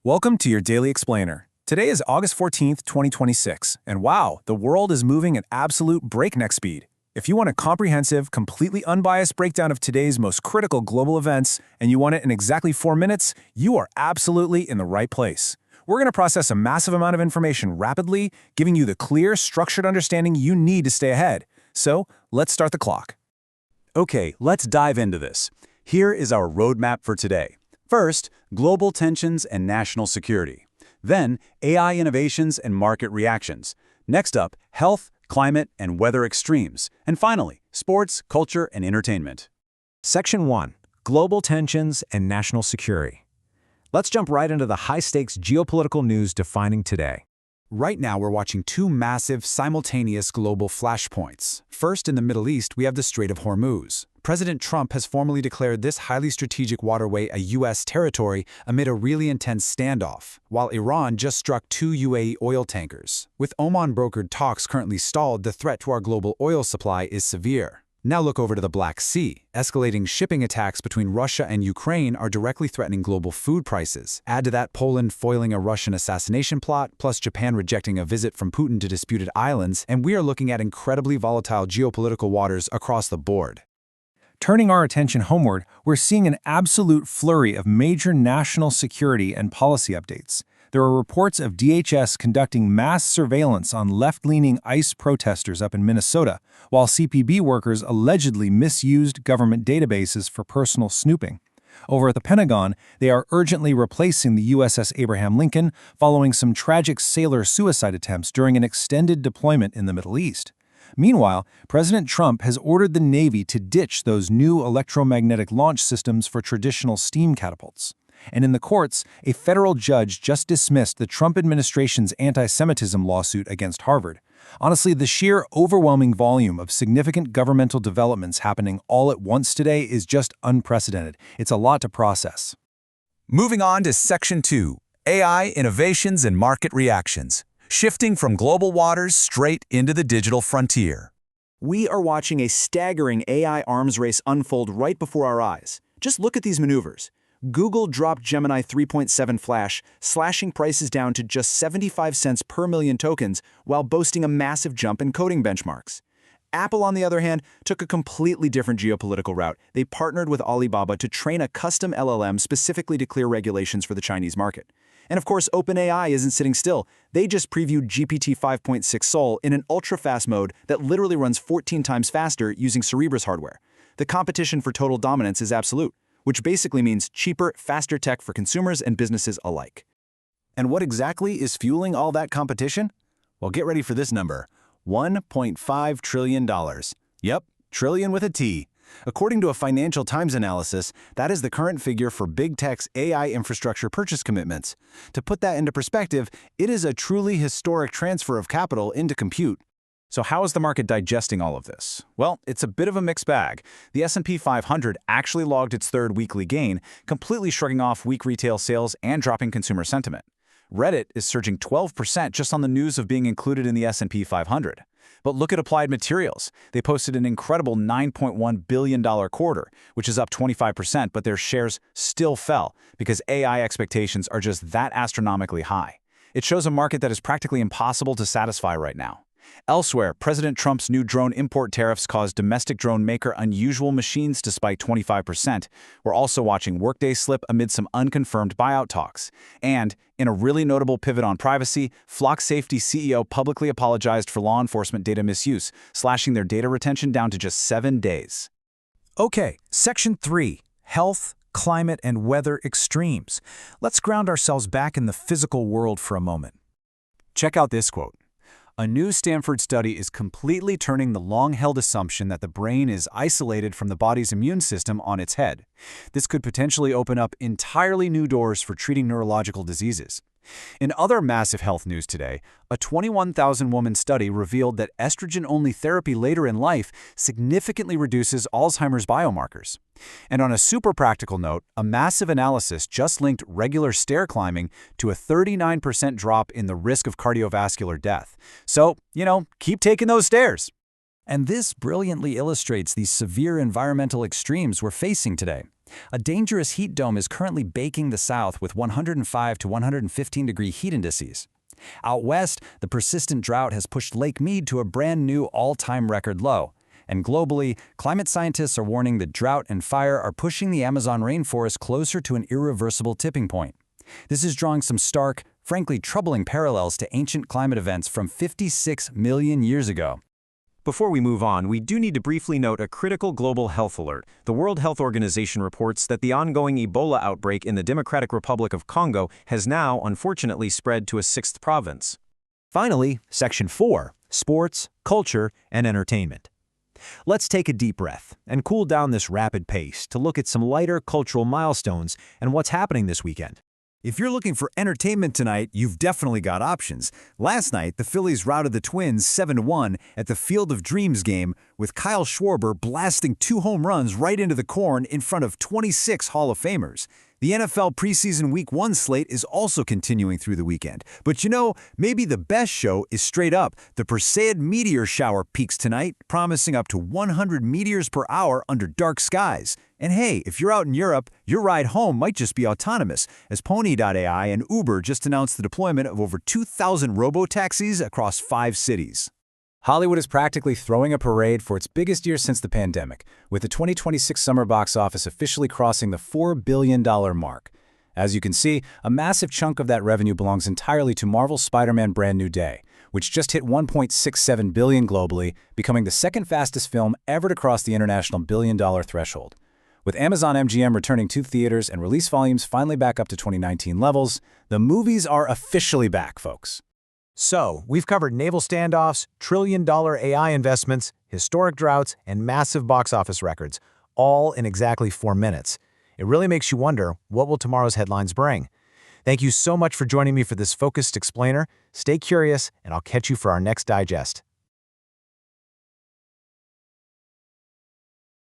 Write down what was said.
Welcome to your Daily Explainer. Today is August 14th, 2026, and wow, the world is moving at absolute breakneck speed. If you want a comprehensive, completely unbiased breakdown of today's most critical global events, and you want it in exactly 4 minutes, you are absolutely in the right place. We're going to process a massive amount of information rapidly, giving you the clear, structured understanding you need to stay ahead. So, let's start the clock. Okay, let's dive into this. Here is our roadmap for today. First, global tensions and national security. Then, AI innovations and market reactions. Next up, health, climate, and weather extremes. And finally, sports, culture, and entertainment. Section 1. Global Tensions and National Security. Let's jump right into the high-stakes geopolitical news defining today. Right now, we're watching two massive, simultaneous global flashpoints. First, in the Middle East, we have the Strait of Hormuz. President Trump has formally declared this highly strategic waterway a U.S. territory amid a really intense standoff, while Iran just struck 2 UAE oil tankers. With Oman-brokered talks currently stalled, the threat to our global oil supply is severe. Now look over to the Black Sea. Escalating shipping attacks between Russia and Ukraine are directly threatening global food prices. Add to that Poland foiling a Russian assassination plot, plus Japan rejecting a visit from Putin to disputed islands, and we are looking at incredibly volatile geopolitical waters across the board. Turning our attention homeward, we're seeing an absolute flurry of major national security and policy updates. There are reports of DHS conducting mass surveillance on left-leaning ICE protesters up in Minnesota, while CPB workers allegedly misused government databases for personal snooping. Over at the Pentagon, they are urgently replacing the USS Abraham Lincoln following some tragic sailor suicide attempts during an extended deployment in the Middle East. Meanwhile, President Trump has ordered the Navy to ditch those new electromagnetic launch systems for traditional steam catapults. And in the courts, a federal judge just dismissed the Trump administration's anti-Semitism lawsuit against Harvard. Honestly, the sheer overwhelming volume of significant governmental developments happening all at once today is just unprecedented. It's a lot to process. Moving on to Section 2, AI innovations and market reactions. Shifting from global waters straight into the digital frontier. We are watching a staggering AI arms race unfold right before our eyes. Just look at these maneuvers. Google dropped Gemini 3.7 Flash, slashing prices down to just 75 cents per million tokens while boasting a massive jump in coding benchmarks. Apple, on the other hand, took a completely different geopolitical route. They partnered with Alibaba to train a custom LLM specifically to clear regulations for the Chinese market. And of course, OpenAI isn't sitting still. They just previewed GPT 5.6 Sol in an ultra-fast mode that literally runs 14 times faster using Cerebras hardware. The competition for total dominance is absolute, which basically means cheaper, faster tech for consumers and businesses alike. And what exactly is fueling all that competition? Well, get ready for this number, $1.5 trillion. Yep, trillion with a T. According to a Financial Times analysis, that is the current figure for big tech's AI infrastructure purchase commitments. To put that into perspective, it is a truly historic transfer of capital into compute. So how is the market digesting all of this? Well, it's a bit of a mixed bag. The S&P 500 actually logged its third weekly gain, completely shrugging off weak retail sales and dropping consumer sentiment. Reddit is surging 12% just on the news of being included in the S&P 500. But look at Applied Materials. They posted an incredible $9.1 billion quarter, which is up 25%, but their shares still fell because AI expectations are just that astronomically high. It shows a market that is practically impossible to satisfy right now. Elsewhere, President Trump's new drone import tariffs caused domestic drone maker Unusual Machines to spike 25%. We're also watching Workday slip amid some unconfirmed buyout talks. And, in a really notable pivot on privacy, Flock Safety CEO publicly apologized for law enforcement data misuse, slashing their data retention down to just 7 days. Okay, Section 3. Health, Climate, and Weather Extremes. Let's ground ourselves back in the physical world for a moment. Check out this quote. A new Stanford study is completely turning the long-held assumption that the brain is isolated from the body's immune system on its head. This could potentially open up entirely new doors for treating neurological diseases. In other massive health news today, a 21,000-woman study revealed that estrogen-only therapy later in life significantly reduces Alzheimer's biomarkers. And on a super practical note, a massive analysis just linked regular stair climbing to a 39% drop in the risk of cardiovascular death. So, keep taking those stairs. And this brilliantly illustrates the severe environmental extremes we're facing today. A dangerous heat dome is currently baking the South with 105 to 115-degree heat indices. Out west, the persistent drought has pushed Lake Mead to a brand new all-time record low. And globally, climate scientists are warning that drought and fire are pushing the Amazon rainforest closer to an irreversible tipping point. This is drawing some stark, frankly troubling parallels to ancient climate events from 56 million years ago. Before we move on, we do need to briefly note a critical global health alert. The World Health Organization reports that the ongoing Ebola outbreak in the Democratic Republic of Congo has now, unfortunately, spread to a 6th province. Finally, Section 4, Sports, Culture, and Entertainment. Let's take a deep breath and cool down this rapid pace to look at some lighter cultural milestones and what's happening this weekend. If you're looking for entertainment tonight, you've definitely got options. Last night, the Phillies routed the Twins 7-1 at the Field of Dreams game, with Kyle Schwarber blasting 2 home runs right into the corn in front of 26 Hall of Famers. The NFL preseason Week 1 slate is also continuing through the weekend. But you know, maybe the best show is straight up. The Perseid meteor shower peaks tonight, promising up to 100 meteors per hour under dark skies. And hey, if you're out in Europe, your ride home might just be autonomous, as Pony.ai and Uber just announced the deployment of over 2,000 robo-taxis across 5 cities. Hollywood is practically throwing a parade for its biggest year since the pandemic, with the 2026 summer box office officially crossing the $4 billion mark. As you can see, a massive chunk of that revenue belongs entirely to Marvel's Spider-Man Brand New Day, which just hit $1.67 billion globally, becoming the second fastest film ever to cross the international billion-dollar threshold. With Amazon MGM returning to theaters and release volumes finally back up to 2019 levels, the movies are officially back, folks. So, we've covered naval standoffs, trillion-dollar AI investments, historic droughts, and massive box office records, all in exactly 4 minutes. It really makes you wonder, what will tomorrow's headlines bring? Thank you so much for joining me for this focused explainer. Stay curious, and I'll catch you for our next digest.